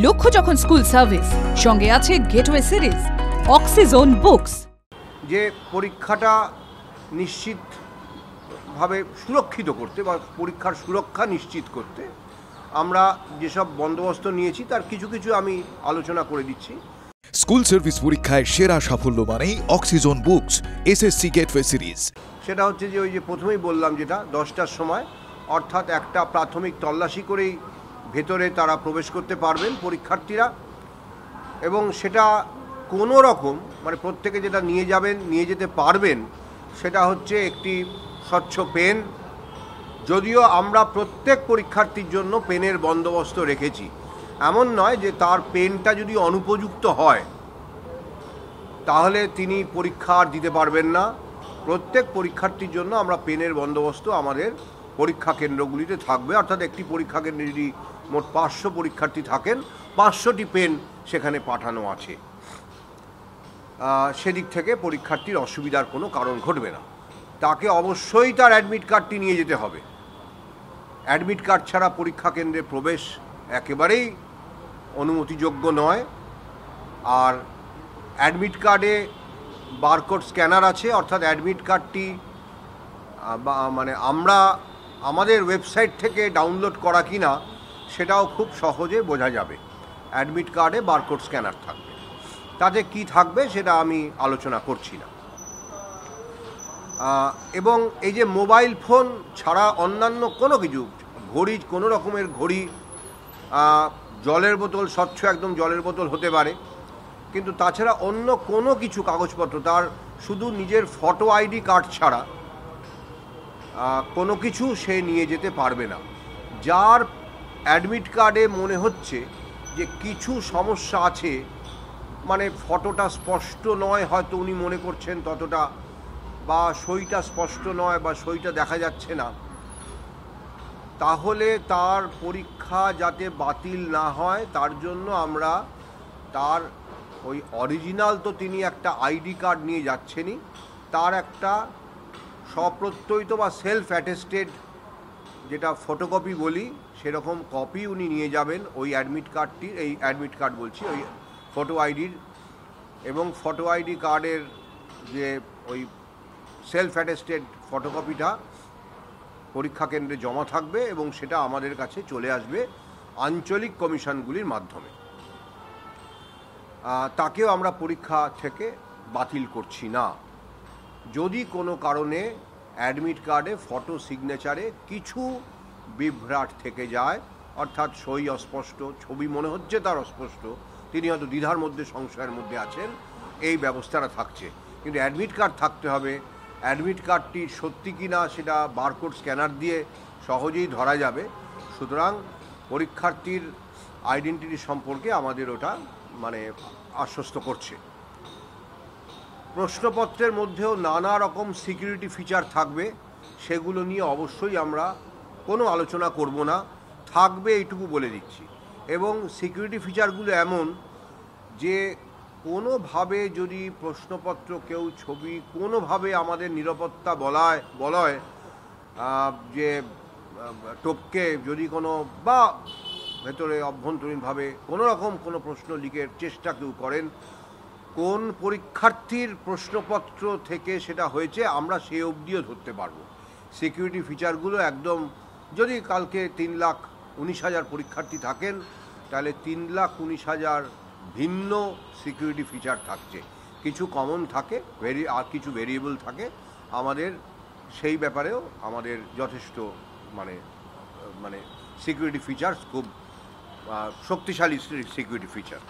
লক্ষ্য যখন school service, সঙ্গে আছে গেটওয়ে সিরিজ, অক্সিজোন বুকস। যে পরীক্ষাটা নিশ্চিতভাবে সুরক্ষিত করতে বা পরীক্ষার সুরক্ষা নিশ্চিত করতে আমরা যেসব বন্দোবস্ত নিয়েছি তার কিছু কিছু আমি আলোচনা করে দিচ্ছি। স্কুল সার্ভিস পরীক্ষায় সেরা সাফল্য মানেই অক্সিজোন বুকস এসএসসি গেটওয়ে সিরিজ। সেটা হচ্ছে যে ওই যে প্রথমেই বললাম যেটা 10টার সময়, অর্থাৎ একটা প্রাথমিক তল্লাশি করেই ভেতরে তারা প্রবেশ করতে পারবেন পরীক্ষার্থীরা, এবং সেটা কোনো রকম মানে প্রত্যেকে যেটা নিয়ে যেতে পারবেন সেটা হচ্ছে একটি স্বচ্ছ পেন। যদিও আমরা প্রত্যেক পরীক্ষার্থীর জন্য পেনের বন্দোবস্ত রেখেছি, এমন নয় যে তার পেনটা যদি অনুপযুক্ত হয় তাহলে তিনি পরীক্ষা আর দিতে পারবেন না। প্রত্যেক পরীক্ষার্থীর জন্য আমরা পেনের বন্দোবস্ত আমাদের পরীক্ষা কেন্দ্রগুলিতে থাকবে, অর্থাৎ একটি পরীক্ষা কেন্দ্রে যদি মোট 500 পরীক্ষার্থী থাকেন 500টি পেন সেখানে পাঠানো আছে। সেদিক থেকে পরীক্ষার্থীর অসুবিধার কোনো কারণ ঘটবে না। তাকে অবশ্যই তার অ্যাডমিট কার্ডটি নিয়ে যেতে হবে। অ্যাডমিট কার্ড ছাড়া পরীক্ষা কেন্দ্রে প্রবেশ একেবারেই অনুমতিযোগ্য নয়। আর অ্যাডমিট কার্ডে বারকোড স্ক্যানার আছে, অর্থাৎ অ্যাডমিট কার্ডটি মানে আমরা আমাদের ওয়েবসাইট থেকে ডাউনলোড করা কিনা সেটাও খুব সহজে বোঝা যাবে। অ্যাডমিট কার্ডে বারকোড স্ক্যানার থাকবে, তাতে কি থাকবে সেটা আমি আলোচনা করছি না। এবং এই যে মোবাইল ফোন ছাড়া অন্যান্য কোনো কিছু, ঘড়ি, কোনো রকমের ঘড়ি, জলের বোতল, স্বচ্ছ একদম জলের বোতল হতে পারে, কিন্তু তাছাড়া অন্য কোনো কিছু কাগজপত্র, তার শুধু নিজের ফটো আইডি কার্ড ছাড়া কোনো কিছু সে নিয়ে যেতে পারবে না। যার অ্যাডমিট কার্ডে মনে হচ্ছে যে কিছু সমস্যা আছে, মানে ফটোটা স্পষ্ট নয়, হয়তো উনি মনে করছেন ততটা, বা সইটা স্পষ্ট নয় বা সইটা দেখা যাচ্ছে না, তাহলে তার পরীক্ষা যাতে বাতিল না হয় তার জন্য আমরা তার ওই অরিজিনাল, তো তিনি একটা আইডি কার্ড নিয়ে যাচ্ছেনই, তার একটা স্বপ্রত্যয়িত বা সেলফ অ্যাটেস্টেড, যেটা ফটোকপি বলি, সেরকম কপি উনি নিয়ে যাবেন ওই অ্যাডমিট কার্ডটির, এই অ্যাডমিট কার্ড বলছি, ওই ফটো আইডির। এবং ফটো আইডি কার্ডের যে ওই সেলফ অ্যাটেস্টেড ফটোকপিটা পরীক্ষা কেন্দ্রে জমা থাকবে এবং সেটা আমাদের কাছে চলে আসবে আঞ্চলিক কমিশনগুলির মাধ্যমে। তাকেও আমরা পরীক্ষা থেকে বাতিল করছি না। যদি কোনো কারণে অ্যাডমিট কার্ডে ফটো সিগনেচারে কিছু বিভ্রাট থেকে যায়, অর্থাৎ সই অস্পষ্ট, ছবি মনে হচ্ছে তার অস্পষ্ট, তিনি হয়তো দ্বিধার মধ্যে, সংশয়ের মধ্যে আছেন, এই ব্যবস্থাটা থাকছে। কিন্তু অ্যাডমিট কার্ড থাকতে হবে। অ্যাডমিট কার্ডটি সত্যি কি না সেটা বারকোড স্ক্যানার দিয়ে সহজেই ধরা যাবে। সুতরাং পরীক্ষার্থীর আইডেন্টিটি সম্পর্কে আমাদের ওটা মানে আশ্বস্ত করছে। প্রশ্নপত্রের মধ্যেও নানা রকম সিকিউরিটি ফিচার থাকবে, সেগুলো নিয়ে অবশ্যই আমরা কোনো আলোচনা করব না, থাকবে এইটুকু বলে দিচ্ছি। এবং সিকিউরিটি ফিচারগুলো এমন যে কোনোভাবে যদি প্রশ্নপত্র, কেউ ছবি, কোনোভাবে আমাদের নিরাপত্তা বলয় যে টপকে যদি কোনো বা ভেতরে অভ্যন্তরীণভাবে কোনো রকম কোনো প্রশ্ন লিখের চেষ্টা কেউ করেন, কোন পরীক্ষার্থীর প্রশ্নপত্র থেকে সেটা হয়েছে আমরা সে অবধিও ধরতে পারবো। সিকিউরিটি ফিচারগুলো একদম, যদি কালকে 3,19,000 পরীক্ষার্থী থাকেন তাহলে 3,19,000 ভিন্ন সিকিউরিটি ফিচার থাকছে। কিছু কমন থাকে, আর কিছু ভেরিয়েবল থাকে। আমাদের সেই ব্যাপারেও আমাদের যথেষ্ট মানে সিকিউরিটি ফিচার্স, খুব শক্তিশালী সিকিউরিটি ফিচার।